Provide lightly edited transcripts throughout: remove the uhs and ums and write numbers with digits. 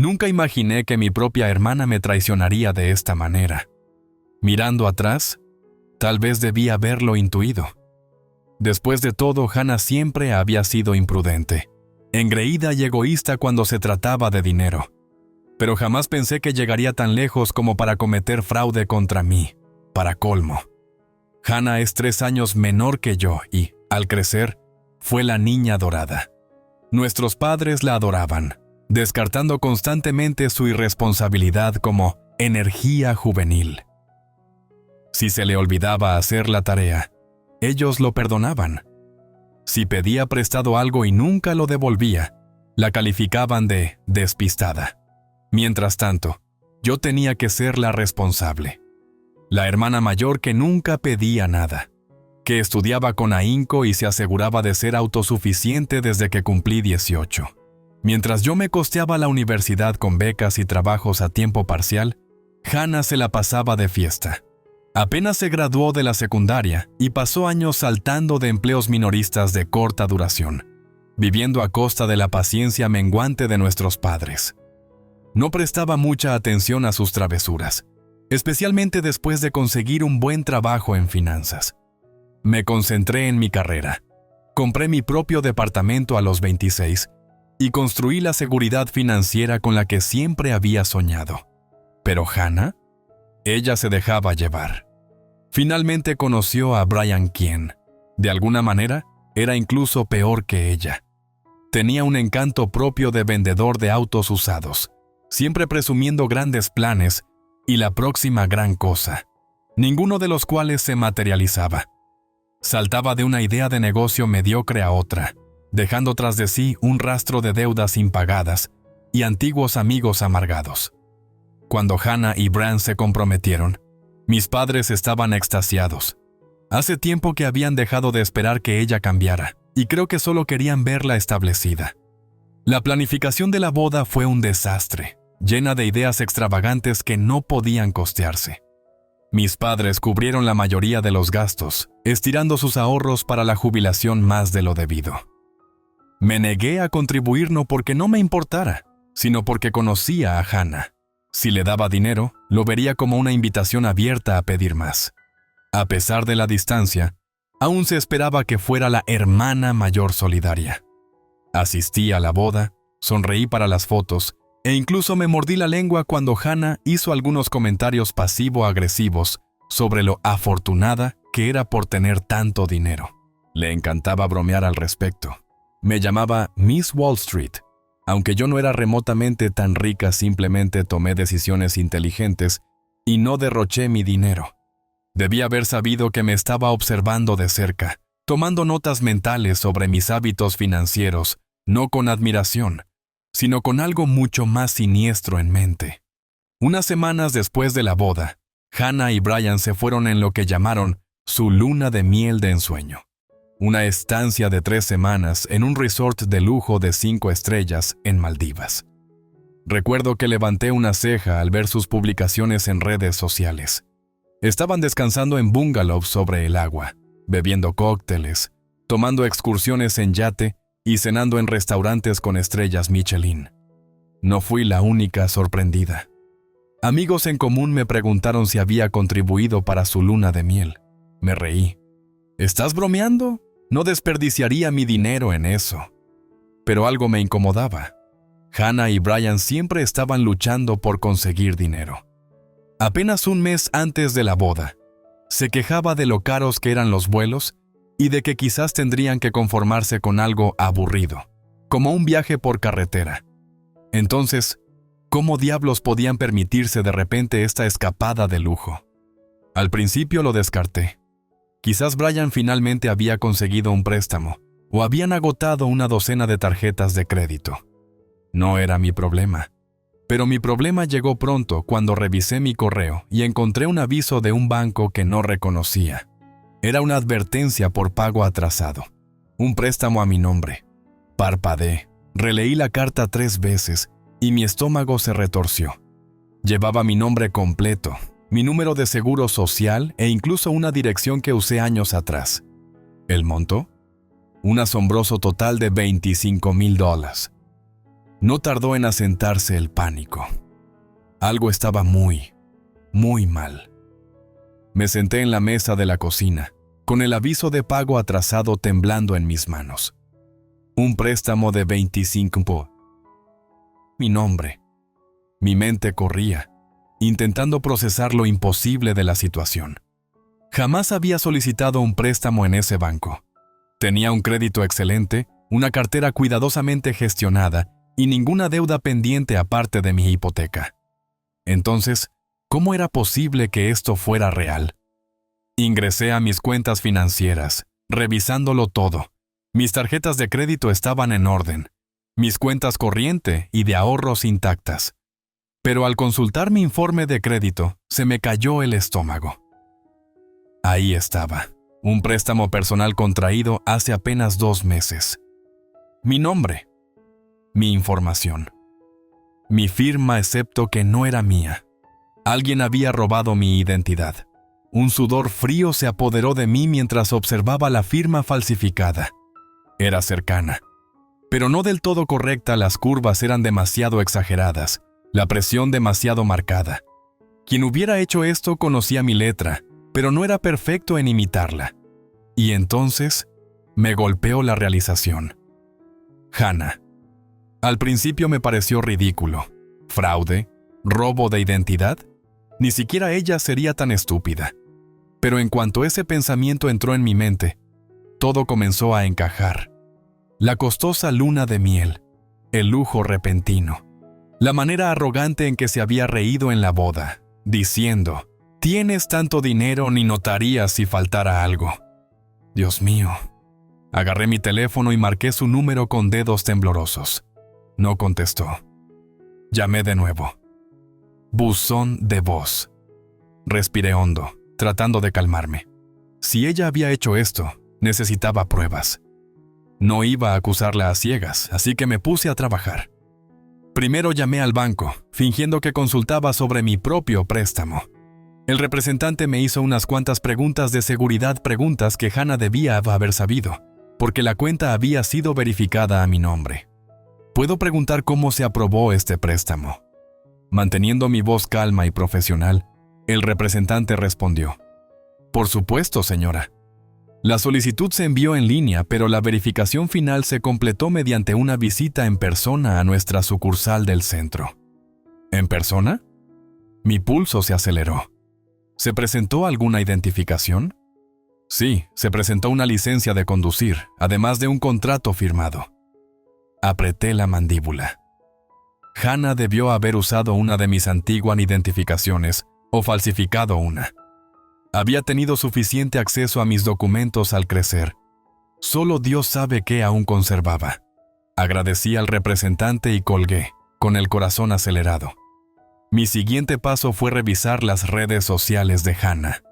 Nunca imaginé que mi propia hermana me traicionaría de esta manera. Mirando atrás, tal vez debía haberlo intuido. Después de todo, Hannah siempre había sido imprudente, engreída y egoísta cuando se trataba de dinero. Pero jamás pensé que llegaría tan lejos como para cometer fraude contra mí, para colmo. Hannah es 3 años menor que yo y, al crecer, fue la niña dorada. Nuestros padres la adoraban, descartando constantemente su irresponsabilidad como energía juvenil. Si se le olvidaba hacer la tarea, ellos lo perdonaban. Si pedía prestado algo y nunca lo devolvía, la calificaban de despistada. Mientras tanto, yo tenía que ser la responsable. La hermana mayor que nunca pedía nada, que estudiaba con ahínco y se aseguraba de ser autosuficiente desde que cumplí 18. Mientras yo me costeaba la universidad con becas y trabajos a tiempo parcial, Hannah se la pasaba de fiesta. Apenas se graduó de la secundaria y pasó años saltando de empleos minoristas de corta duración, viviendo a costa de la paciencia menguante de nuestros padres. No prestaba mucha atención a sus travesuras, especialmente después de conseguir un buen trabajo en finanzas. Me concentré en mi carrera, compré mi propio departamento a los 26 y construí la seguridad financiera con la que siempre había soñado. Pero Hannah, ella se dejaba llevar. Finalmente conoció a Brian, quien, de alguna manera, era incluso peor que ella. Tenía un encanto propio de vendedor de autos usados, siempre presumiendo grandes planes y la próxima gran cosa, ninguno de los cuales se materializaba. Saltaba de una idea de negocio mediocre a otra, dejando tras de sí un rastro de deudas impagadas y antiguos amigos amargados. Cuando Hannah y Brian se comprometieron, mis padres estaban extasiados. Hace tiempo que habían dejado de esperar que ella cambiara, y creo que solo querían verla establecida. La planificación de la boda fue un desastre, llena de ideas extravagantes que no podían costearse. Mis padres cubrieron la mayoría de los gastos, estirando sus ahorros para la jubilación más de lo debido. Me negué a contribuir no porque no me importara, sino porque conocía a Hannah. Si le daba dinero, lo vería como una invitación abierta a pedir más. A pesar de la distancia, aún se esperaba que fuera la hermana mayor solidaria. Asistí a la boda, sonreí para las fotos, e incluso me mordí la lengua cuando Hannah hizo algunos comentarios pasivo-agresivos sobre lo afortunada que era por tener tanto dinero. Le encantaba bromear al respecto. Me llamaba Miss Wall Street. Aunque yo no era remotamente tan rica, simplemente tomé decisiones inteligentes y no derroché mi dinero. Debí haber sabido que me estaba observando de cerca, tomando notas mentales sobre mis hábitos financieros, no con admiración, sino con algo mucho más siniestro en mente. Unas semanas después de la boda, Hannah y Brian se fueron en lo que llamaron su luna de miel de ensueño. Una estancia de 3 semanas en un resort de lujo de 5 estrellas en Maldivas. Recuerdo que levanté una ceja al ver sus publicaciones en redes sociales. Estaban descansando en bungalows sobre el agua, bebiendo cócteles, tomando excursiones en yate y cenando en restaurantes con estrellas Michelin. No fui la única sorprendida. Amigos en común me preguntaron si había contribuido para su luna de miel. Me reí. ¿Estás bromeando? No desperdiciaría mi dinero en eso. Pero algo me incomodaba. Hannah y Brian siempre estaban luchando por conseguir dinero. Apenas un mes antes de la boda, se quejaba de lo caros que eran los vuelos y de que quizás tendrían que conformarse con algo aburrido, como un viaje por carretera. Entonces, ¿cómo diablos podían permitirse de repente esta escapada de lujo? Al principio lo descarté. Quizás Brian finalmente había conseguido un préstamo o habían agotado una docena de tarjetas de crédito. No era mi problema. Pero mi problema llegó pronto cuando revisé mi correo y encontré un aviso de un banco que no reconocía. Era una advertencia por pago atrasado. Un préstamo a mi nombre. Parpadeé, releí la carta 3 veces y mi estómago se retorció. Llevaba mi nombre completo, mi número de seguro social e incluso una dirección que usé años atrás. ¿El monto? Un asombroso total de $25,000. No tardó en asentarse el pánico. Algo estaba muy mal. Me senté en la mesa de la cocina, con el aviso de pago atrasado temblando en mis manos. Un préstamo de 25. Mi nombre. Mi mente corría, intentando procesar lo imposible de la situación. Jamás había solicitado un préstamo en ese banco. Tenía un crédito excelente, una cartera cuidadosamente gestionada y ninguna deuda pendiente aparte de mi hipoteca. Entonces, ¿cómo era posible que esto fuera real? Ingresé a mis cuentas financieras, revisándolo todo. Mis tarjetas de crédito estaban en orden, mis cuentas corriente y de ahorros intactas. Pero al consultar mi informe de crédito, se me cayó el estómago. Ahí estaba, un préstamo personal contraído hace apenas 2 meses. Mi nombre, mi información, mi firma excepto que no era mía. Alguien había robado mi identidad. Un sudor frío se apoderó de mí mientras observaba la firma falsificada. Era cercana, pero no del todo correcta. Las curvas eran demasiado exageradas, la presión demasiado marcada. Quien hubiera hecho esto conocía mi letra, pero no era perfecto en imitarla. Y entonces me golpeó la realización. Hannah. Al principio me pareció ridículo. ¿Fraude? ¿Robo de identidad? Ni siquiera ella sería tan estúpida. Pero en cuanto ese pensamiento entró en mi mente, todo comenzó a encajar. La costosa luna de miel, el lujo repentino, la manera arrogante en que se había reído en la boda, diciendo, «Tienes tanto dinero ni notarías si faltara algo». Dios mío. Agarré mi teléfono y marqué su número con dedos temblorosos. No contestó. Llamé de nuevo. Buzón de voz. Respiré hondo, tratando de calmarme. Si ella había hecho esto, necesitaba pruebas. No iba a acusarla a ciegas, así que me puse a trabajar. Primero llamé al banco, fingiendo que consultaba sobre mi propio préstamo. El representante me hizo unas cuantas preguntas de seguridad, preguntas que Hannah debía haber sabido, porque la cuenta había sido verificada a mi nombre. ¿Puedo preguntar cómo se aprobó este préstamo? Manteniendo mi voz calma y profesional, el representante respondió: «Por supuesto, señora. La solicitud se envió en línea, pero la verificación final se completó mediante una visita en persona a nuestra sucursal del centro». ¿En persona? Mi pulso se aceleró. ¿Se presentó alguna identificación? Sí, se presentó una licencia de conducir, además de un contrato firmado. Apreté la mandíbula. Hannah debió haber usado una de mis antiguas identificaciones o falsificado una. Había tenido suficiente acceso a mis documentos al crecer. Solo Dios sabe qué aún conservaba. Agradecí al representante y colgué, con el corazón acelerado. Mi siguiente paso fue revisar las redes sociales de Hannah.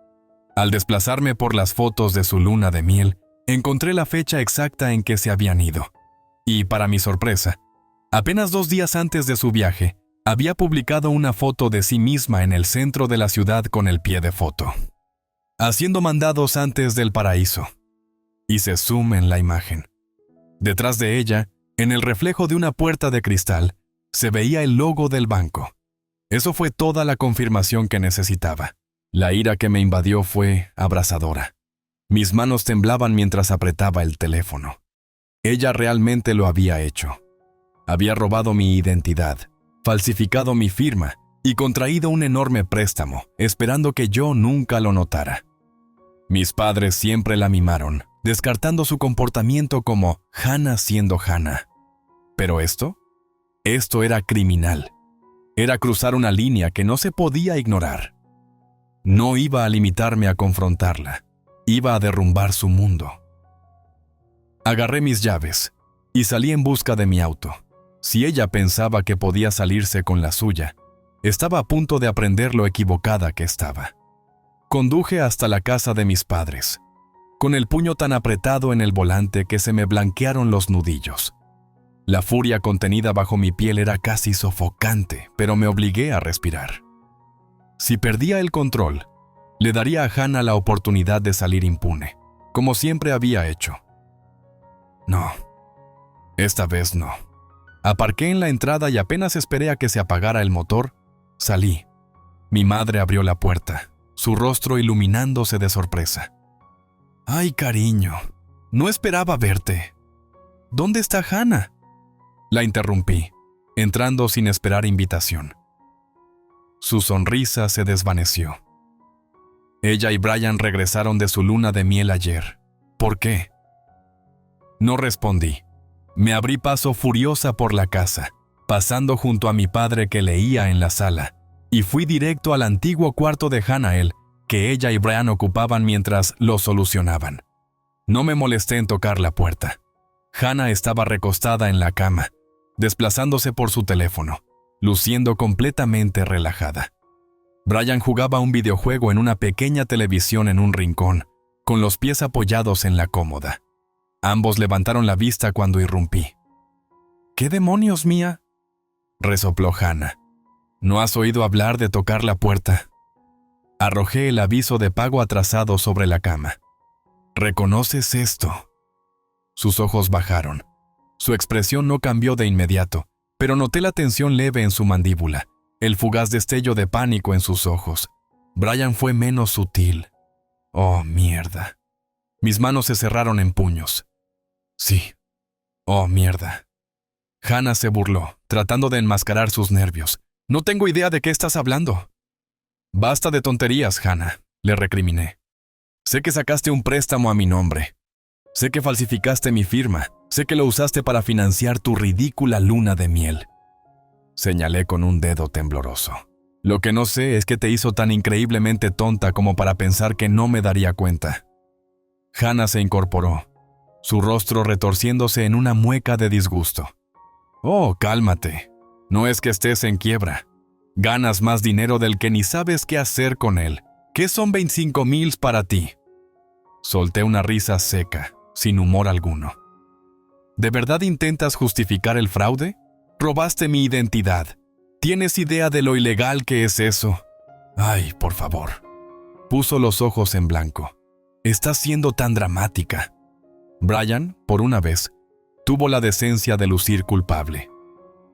Al desplazarme por las fotos de su luna de miel, encontré la fecha exacta en que se habían ido. Y, para mi sorpresa, apenas 2 días antes de su viaje, había publicado una foto de sí misma en el centro de la ciudad con el pie de foto. Haciendo mandados antes del paraíso. Hice zoom en la imagen. Detrás de ella, en el reflejo de una puerta de cristal, se veía el logo del banco. Eso fue toda la confirmación que necesitaba. La ira que me invadió fue abrasadora. Mis manos temblaban mientras apretaba el teléfono. Ella realmente lo había hecho. Había robado mi identidad, falsificado mi firma y contraído un enorme préstamo, esperando que yo nunca lo notara. Mis padres siempre la mimaron, descartando su comportamiento como Hannah siendo Hannah. Pero esto era criminal. Era cruzar una línea que no se podía ignorar. No iba a limitarme a confrontarla, iba a derrumbar su mundo. Agarré mis llaves y salí en busca de mi auto. Si ella pensaba que podía salirse con la suya, estaba a punto de aprender lo equivocada que estaba. Conduje hasta la casa de mis padres, con el puño tan apretado en el volante que se me blanquearon los nudillos. La furia contenida bajo mi piel era casi sofocante, pero me obligué a respirar. Si perdía el control, le daría a Hannah la oportunidad de salir impune, como siempre había hecho. No, esta vez no. Aparqué en la entrada y apenas esperé a que se apagara el motor, salí. Mi madre abrió la puerta, su rostro iluminándose de sorpresa. «Ay, cariño, no esperaba verte. ¿Dónde está Hannah?», la interrumpí, entrando sin esperar invitación. Su sonrisa se desvaneció. Ella y Brian regresaron de su luna de miel ayer. ¿Por qué? No respondí. Me abrí paso furiosa por la casa, pasando junto a mi padre que leía en la sala, y fui directo al antiguo cuarto de Hannah, que ella y Brian ocupaban mientras lo solucionaban. No me molesté en tocar la puerta. Hannah estaba recostada en la cama, desplazándose por su teléfono, luciendo completamente relajada. Brian jugaba un videojuego en una pequeña televisión en un rincón, con los pies apoyados en la cómoda. Ambos levantaron la vista cuando irrumpí. «¿Qué demonios, Mía?», resopló Hannah. «¿No has oído hablar de tocar la puerta?». Arrojé el aviso de pago atrasado sobre la cama. «¿Reconoces esto?». Sus ojos bajaron. Su expresión no cambió de inmediato, pero noté la tensión leve en su mandíbula, el fugaz destello de pánico en sus ojos. Brian fue menos sutil. «Oh, mierda». Mis manos se cerraron en puños. «Sí. Oh, mierda». Hannah se burló, tratando de enmascarar sus nervios. «No tengo idea de qué estás hablando». «Basta de tonterías, Hannah», le recriminé. «Sé que sacaste un préstamo a mi nombre. Sé que falsificaste mi firma. Sé que lo usaste para financiar tu ridícula luna de miel». Señalé con un dedo tembloroso. «Lo que no sé es qué te hizo tan increíblemente tonta como para pensar que no me daría cuenta». Hannah se incorporó, su rostro retorciéndose en una mueca de disgusto. «Oh, cálmate. No es que estés en quiebra. Ganas más dinero del que ni sabes qué hacer con él. ¿Qué son 25,000 para ti?». Solté una risa seca, sin humor alguno. ¿De verdad intentas justificar el fraude? Robaste mi identidad. ¿Tienes idea de lo ilegal que es eso? Ay, por favor. Puso los ojos en blanco. Estás siendo tan dramática. Brian, por una vez, tuvo la decencia de lucir culpable.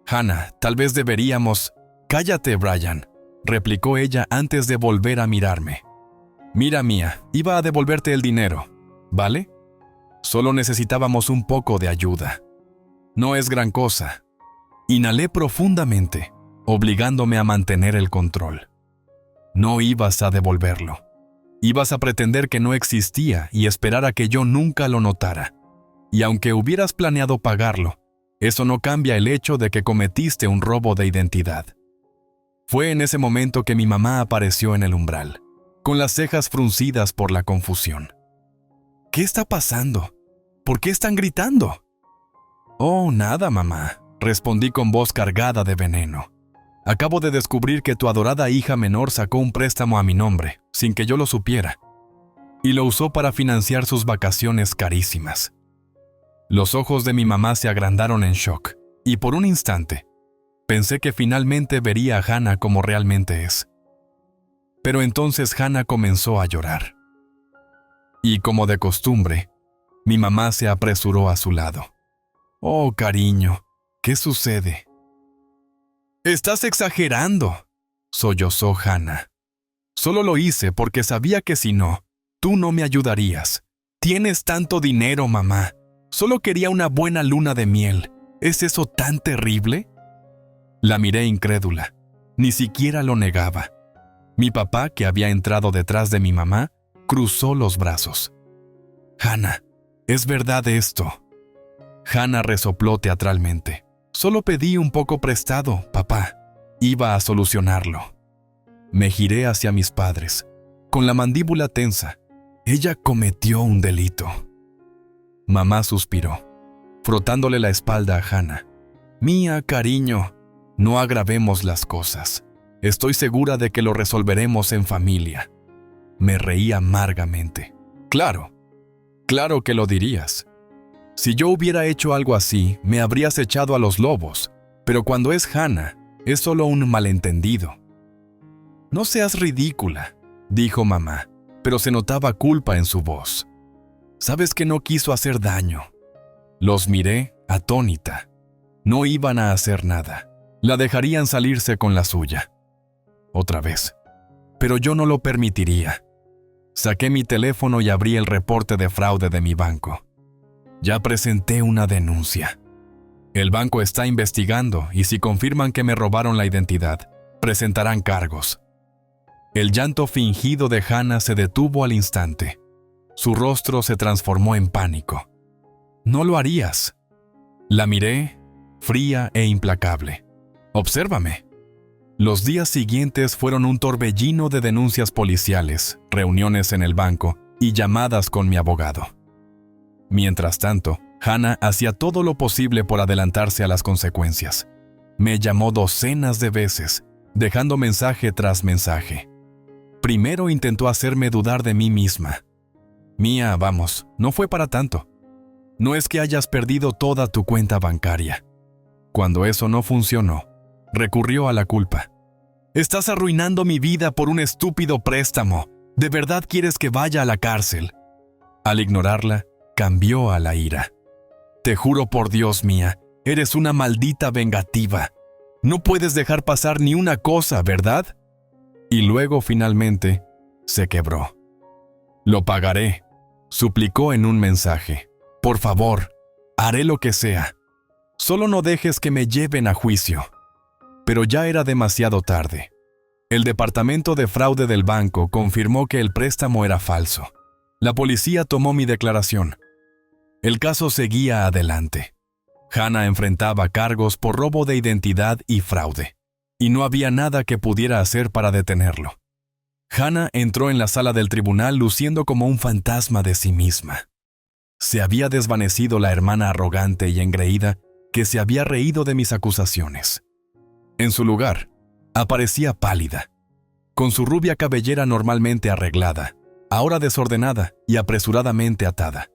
Hannah, tal vez deberíamos... «Cállate, Brian», replicó ella antes de volver a mirarme. «Mira, Mía, iba a devolverte el dinero, ¿vale? Solo necesitábamos un poco de ayuda. No es gran cosa». Inhalé profundamente, obligándome a mantener el control. No ibas a devolverlo. Ibas a pretender que no existía y esperar a que yo nunca lo notara. Y aunque hubieras planeado pagarlo, eso no cambia el hecho de que cometiste un robo de identidad. Fue en ese momento que mi mamá apareció en el umbral, con las cejas fruncidas por la confusión. «¿Qué está pasando? ¿Por qué están gritando?». «Oh, nada, mamá», respondí con voz cargada de veneno. «Acabo de descubrir que tu adorada hija menor sacó un préstamo a mi nombre, sin que yo lo supiera, y lo usó para financiar sus vacaciones carísimas». Los ojos de mi mamá se agrandaron en shock, y por un instante, pensé que finalmente vería a Hannah como realmente es. Pero entonces Hannah comenzó a llorar. Y como de costumbre, mi mamá se apresuró a su lado. «Oh, cariño, ¿qué sucede?». «Estás exagerando», sollozó Hannah. «Solo lo hice porque sabía que si no, tú no me ayudarías. Tienes tanto dinero, mamá. Solo quería una buena luna de miel. ¿Es eso tan terrible?». La miré incrédula. Ni siquiera lo negaba. Mi papá, que había entrado detrás de mi mamá, cruzó los brazos. «Hannah, ¿es verdad esto?». Hannah resopló teatralmente. «Solo pedí un poco prestado, papá. Iba a solucionarlo». Me giré hacia mis padres. Con la mandíbula tensa, ella cometió un delito. Mamá suspiró, frotándole la espalda a Hannah. «Mía, cariño, no agravemos las cosas. Estoy segura de que lo resolveremos en familia». Me reí amargamente. «Claro, claro que lo dirías. Si yo hubiera hecho algo así, me habrías echado a los lobos, pero cuando es Hannah, es solo un malentendido». «No seas ridícula», dijo mamá, pero se notaba culpa en su voz. «Sabes que no quiso hacer daño». Los miré, atónita. No iban a hacer nada. La dejarían salirse con la suya. Otra vez. Pero yo no lo permitiría. Saqué mi teléfono y abrí el reporte de fraude de mi banco. Ya presenté una denuncia. El banco está investigando y si confirman que me robaron la identidad, presentarán cargos. El llanto fingido de Hannah se detuvo al instante. Su rostro se transformó en pánico. No lo harías. La miré, fría e implacable. Obsérvame. Los días siguientes fueron un torbellino de denuncias policiales, reuniones en el banco y llamadas con mi abogado. Mientras tanto, Hannah hacía todo lo posible por adelantarse a las consecuencias. Me llamó docenas de veces, dejando mensaje tras mensaje. Primero intentó hacerme dudar de mí misma. Mía, vamos, no fue para tanto. No es que hayas perdido toda tu cuenta bancaria. Cuando eso no funcionó, recurrió a la culpa. Estás arruinando mi vida por un estúpido préstamo. ¿De verdad quieres que vaya a la cárcel? Al ignorarla, cambió a la ira. Te juro por Dios, Mía, eres una maldita vengativa. No puedes dejar pasar ni una cosa, ¿verdad? Y luego, finalmente, se quebró. Lo pagaré, suplicó en un mensaje. Por favor, haré lo que sea. Solo no dejes que me lleven a juicio. Pero ya era demasiado tarde. El departamento de fraude del banco confirmó que el préstamo era falso. La policía tomó mi declaración. El caso seguía adelante. Hannah enfrentaba cargos por robo de identidad y fraude, y no había nada que pudiera hacer para detenerlo. Hannah entró en la sala del tribunal luciendo como un fantasma de sí misma. Se había desvanecido la hermana arrogante y engreída que se había reído de mis acusaciones. En su lugar, aparecía pálida, con su rubia cabellera normalmente arreglada, ahora desordenada y apresuradamente atada.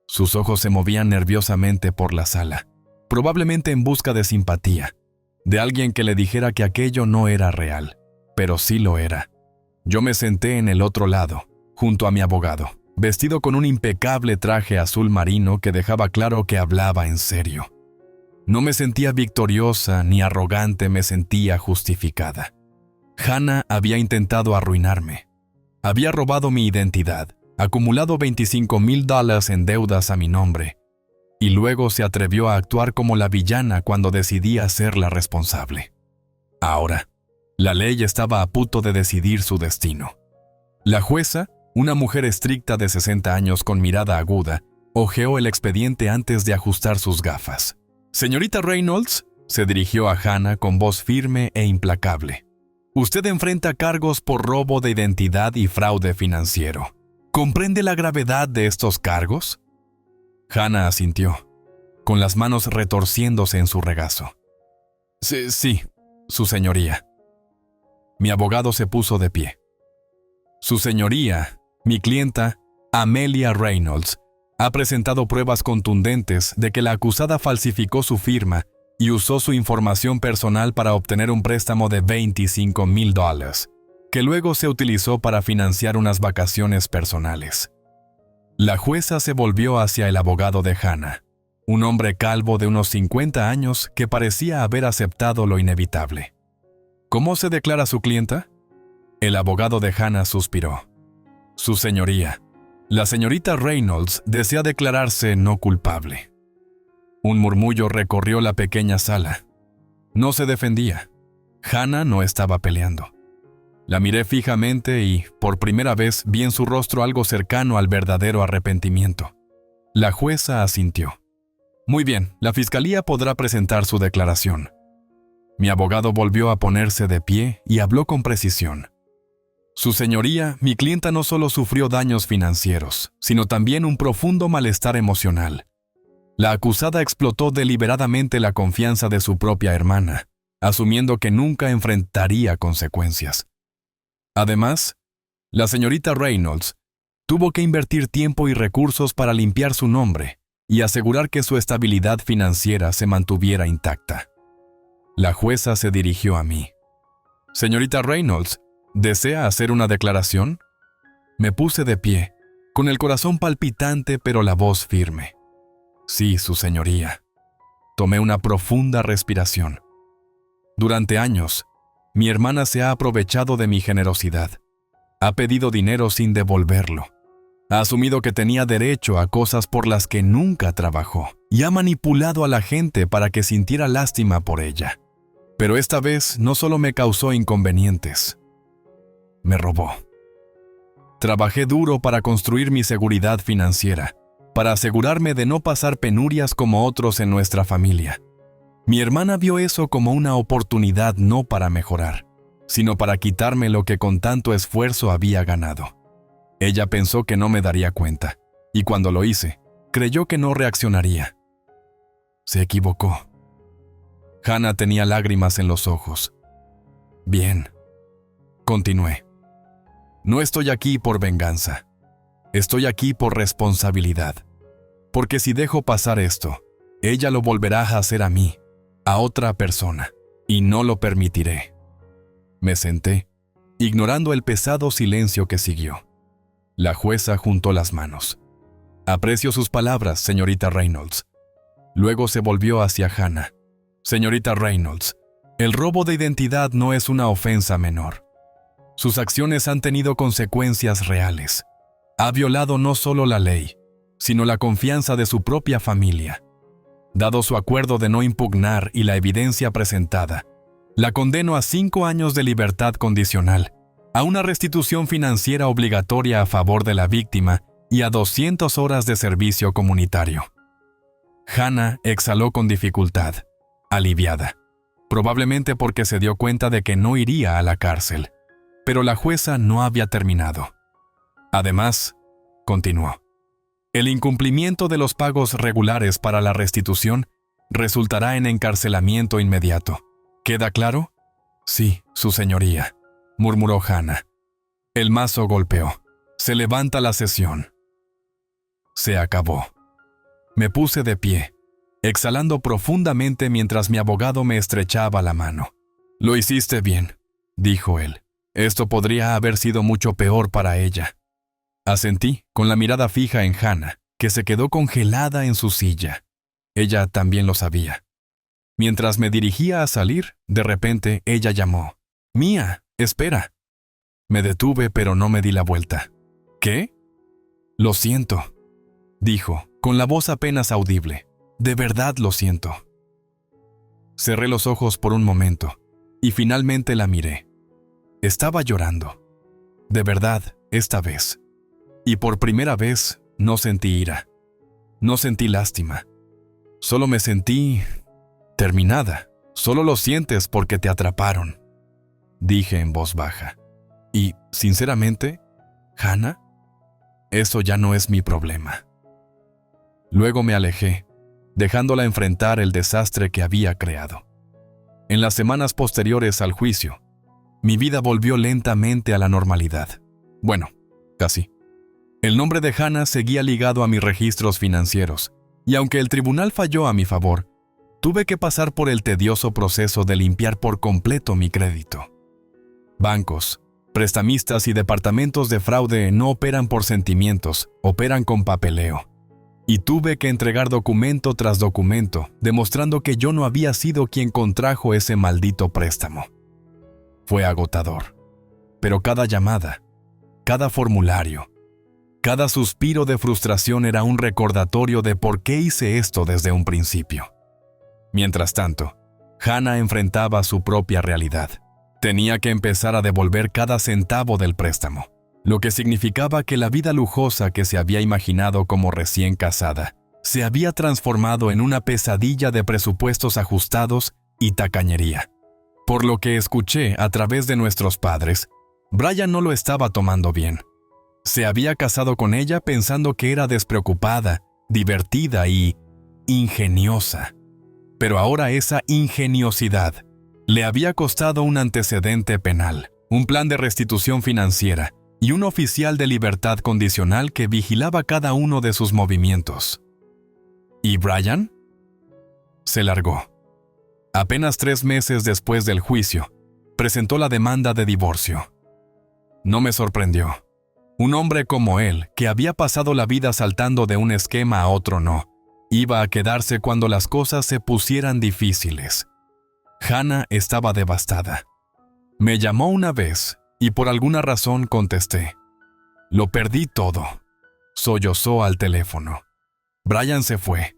Sus ojos se movían nerviosamente por la sala, probablemente en busca de simpatía, de alguien que le dijera que aquello no era real, pero sí lo era. Yo me senté en el otro lado, junto a mi abogado, vestido con un impecable traje azul marino que dejaba claro que hablaba en serio. No me sentía victoriosa ni arrogante, me sentía justificada. Hannah había intentado arruinarme. Había robado mi identidad, acumulado $25,000 en deudas a mi nombre, y luego se atrevió a actuar como la villana cuando decidía ser la responsable. Ahora, la ley estaba a punto de decidir su destino. La jueza, una mujer estricta de 60 años con mirada aguda, hojeó el expediente antes de ajustar sus gafas. «Señorita Reynolds», se dirigió a Hannah con voz firme e implacable. «Usted enfrenta cargos por robo de identidad y fraude financiero. ¿Comprende la gravedad de estos cargos?» Hannah asintió, con las manos retorciéndose en su regazo. Sí, su señoría». Mi abogado se puso de pie. «Su señoría, mi clienta, Amelia Reynolds, ha presentado pruebas contundentes de que la acusada falsificó su firma y usó su información personal para obtener un préstamo de $25,000, que luego se utilizó para financiar unas vacaciones personales». La jueza se volvió hacia el abogado de Hannah, un hombre calvo de unos 50 años que parecía haber aceptado lo inevitable. «¿Cómo se declara su clienta?» El abogado de Hannah suspiró. «Su señoría, la señorita Reynolds desea declararse no culpable». Un murmullo recorrió la pequeña sala. No se defendía. Hannah no estaba peleando. La miré fijamente y, por primera vez, vi en su rostro algo cercano al verdadero arrepentimiento. La jueza asintió. «Muy bien, la fiscalía podrá presentar su declaración». Mi abogado volvió a ponerse de pie y habló con precisión. «Su señoría, mi clienta no solo sufrió daños financieros, sino también un profundo malestar emocional. La acusada explotó deliberadamente la confianza de su propia hermana, asumiendo que nunca enfrentaría consecuencias. Además, la señorita Reynolds tuvo que invertir tiempo y recursos para limpiar su nombre y asegurar que su estabilidad financiera se mantuviera intacta». La jueza se dirigió a mí. «Señorita Reynolds, ¿desea hacer una declaración?» Me puse de pie, con el corazón palpitante pero la voz firme. «Sí, su señoría». Tomé una profunda respiración. Durante años, mi hermana se ha aprovechado de mi generosidad. Ha pedido dinero sin devolverlo. Ha asumido que tenía derecho a cosas por las que nunca trabajó y ha manipulado a la gente para que sintiera lástima por ella. Pero esta vez no solo me causó inconvenientes, me robó. Trabajé duro para construir mi seguridad financiera, para asegurarme de no pasar penurias como otros en nuestra familia. Mi hermana vio eso como una oportunidad no para mejorar, sino para quitarme lo que con tanto esfuerzo había ganado. Ella pensó que no me daría cuenta, y cuando lo hice, creyó que no reaccionaría. Se equivocó. Hannah tenía lágrimas en los ojos. Bien, continué. No estoy aquí por venganza. Estoy aquí por responsabilidad. Porque si dejo pasar esto, ella lo volverá a hacer a mí, a otra persona, y no lo permitiré. Me senté, ignorando el pesado silencio que siguió. La jueza juntó las manos. Aprecio sus palabras, señorita Reynolds. Luego se volvió hacia Hannah. Señorita Reynolds, el robo de identidad no es una ofensa menor. Sus acciones han tenido consecuencias reales. Ha violado no solo la ley, sino la confianza de su propia familia. Dado su acuerdo de no impugnar y la evidencia presentada, la condeno a 5 años de libertad condicional, a una restitución financiera obligatoria a favor de la víctima y a 200 horas de servicio comunitario. Hannah exhaló con dificultad, aliviada, probablemente porque se dio cuenta de que no iría a la cárcel. Pero la jueza no había terminado. Además, continuó, el incumplimiento de los pagos regulares para la restitución resultará en encarcelamiento inmediato. ¿Queda claro? Sí, su señoría, murmuró Hannah. El mazo golpeó. Se levanta la sesión. Se acabó. Me puse de pie, exhalando profundamente mientras mi abogado me estrechaba la mano. Lo hiciste bien, dijo él. Esto podría haber sido mucho peor para ella. Asentí, con la mirada fija en Hannah, que se quedó congelada en su silla. Ella también lo sabía. Mientras me dirigía a salir, de repente ella llamó. «Mía, espera». Me detuve, pero no me di la vuelta. «¿Qué?» «Lo siento», dijo, con la voz apenas audible. «De verdad lo siento». Cerré los ojos por un momento, y finalmente la miré. Estaba llorando. De verdad, esta vez. Y por primera vez no sentí ira. No sentí lástima. Solo me sentí terminada. Solo lo sientes porque te atraparon, dije en voz baja. Y, sinceramente, Hannah, eso ya no es mi problema. Luego me alejé, dejándola enfrentar el desastre que había creado. En las semanas posteriores al juicio, mi vida volvió lentamente a la normalidad. Bueno, casi. El nombre de Hannah seguía ligado a mis registros financieros, y aunque el tribunal falló a mi favor, tuve que pasar por el tedioso proceso de limpiar por completo mi crédito. Bancos, prestamistas y departamentos de fraude no operan por sentimientos, operan con papeleo. Y tuve que entregar documento tras documento, demostrando que yo no había sido quien contrajo ese maldito préstamo. Fue agotador, pero cada llamada, cada formulario, cada suspiro de frustración era un recordatorio de por qué hice esto desde un principio. Mientras tanto, Hannah enfrentaba su propia realidad. Tenía que empezar a devolver cada centavo del préstamo, lo que significaba que la vida lujosa que se había imaginado como recién casada se había transformado en una pesadilla de presupuestos ajustados y tacañería. Por lo que escuché a través de nuestros padres, Brian no lo estaba tomando bien. Se había casado con ella pensando que era despreocupada, divertida y ingeniosa. Pero ahora esa ingeniosidad le había costado un antecedente penal, un plan de restitución financiera y un oficial de libertad condicional que vigilaba cada uno de sus movimientos. ¿Y Brian? Se largó. Apenas 3 meses después del juicio, presentó la demanda de divorcio. No me sorprendió. Un hombre como él, que había pasado la vida saltando de un esquema a otro no, Iba a quedarse cuando las cosas se pusieran difíciles. Hannah estaba devastada. Me llamó una vez y por alguna razón contesté. Lo perdí todo. Sollozó al teléfono. Brian se fue.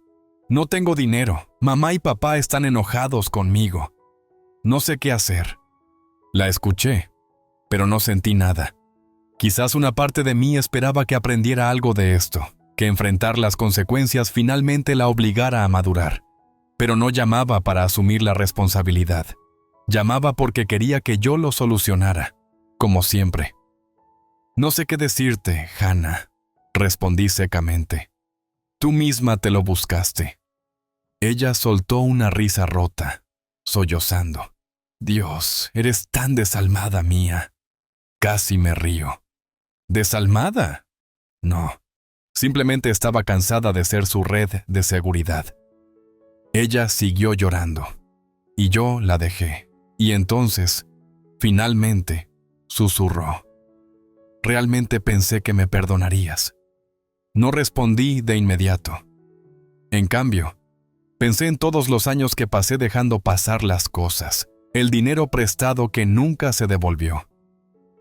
No tengo dinero. Mamá y papá están enojados conmigo. No sé qué hacer. La escuché, pero no sentí nada. Quizás una parte de mí esperaba que aprendiera algo de esto, que enfrentar las consecuencias finalmente la obligara a madurar. Pero no llamaba para asumir la responsabilidad. Llamaba porque quería que yo lo solucionara, como siempre. No sé qué decirte, Hannah, respondí secamente. Tú misma te lo buscaste. Ella soltó una risa rota, sollozando. Dios, eres tan desalmada mía. Casi me río. ¿Desalmada? No. Simplemente estaba cansada de ser su red de seguridad. Ella siguió llorando, y yo la dejé. Y entonces, finalmente, susurró. Realmente pensé que me perdonarías. No respondí de inmediato. En cambio, pensé en todos los años que pasé dejando pasar las cosas, el dinero prestado que nunca se devolvió,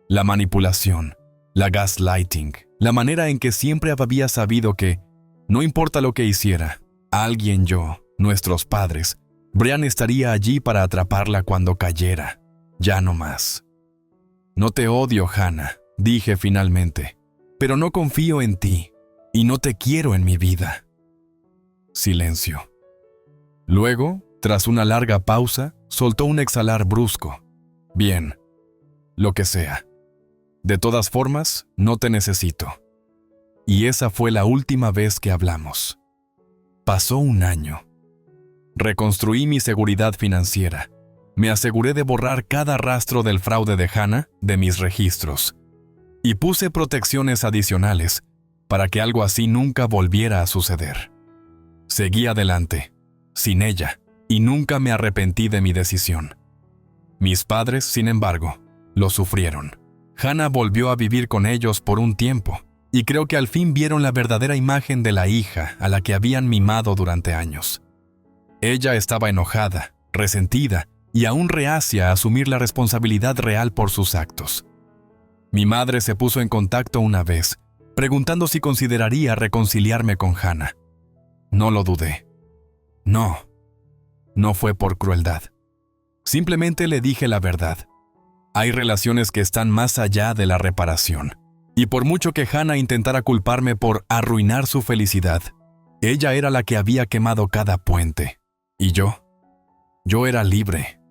la manipulación, la gaslighting, la manera en que siempre había sabido que, no importa lo que hiciera, alguien, yo, nuestros padres, Brian estaría allí para atraparla cuando cayera. Ya no más. No te odio, Hannah, dije finalmente, pero no confío en ti y no te quiero en mi vida. Silencio. Luego, tras una larga pausa, soltó un exhalar brusco. Bien, lo que sea. De todas formas, no te necesito. Y esa fue la última vez que hablamos. Pasó un año. Reconstruí mi seguridad financiera. Me aseguré de borrar cada rastro del fraude de Hannah de mis registros. Y puse protecciones adicionales para que algo así nunca volviera a suceder. Seguí adelante, sin ella, y nunca me arrepentí de mi decisión. Mis padres, sin embargo, lo sufrieron. Hannah volvió a vivir con ellos por un tiempo, y creo que al fin vieron la verdadera imagen de la hija a la que habían mimado durante años. Ella estaba enojada, resentida y aún reacia a asumir la responsabilidad real por sus actos. Mi madre se puso en contacto una vez, preguntando si consideraría reconciliarme con Hannah. No lo dudé. No fue por crueldad. Simplemente le dije la verdad. Hay relaciones que están más allá de la reparación. Y por mucho que Hannah intentara culparme por arruinar su felicidad, ella era la que había quemado cada puente. Y yo era libre.